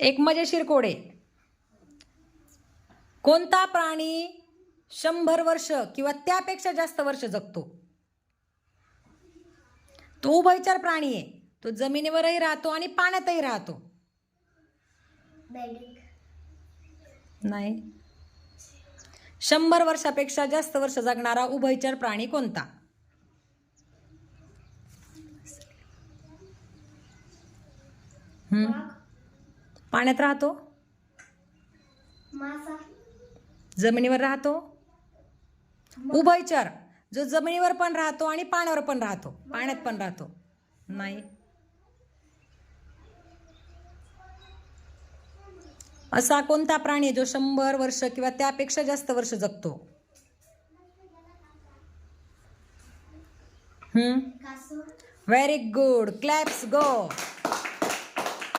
एक मजेशीर कोड आहे. कोणता प्राणी 100 वर्ष किंवा त्यापेक्षा जास्त वर्ष जगतो? तो उभयचर प्राणी आहे. तो जमिनीवरही राहतो आणि पाण्यातही राहतो. नाही. 100 वर्षापेक्षा जास्त वर्ष जगणारा उभयचर प्राणी कोणता? पाण्यात राहतो, जमिनीवर राहतो. उभयचर जो जमिनीवर पण राहतो आणि पाण्यावर पण राहतो, पाण्यात पण राहतो. नाही. असा कोणता प्राणी जो 100 वर्ष किंवा त्यापेक्षा जास्त वर्ष जगतो? Very good. क्लॅप्स गो.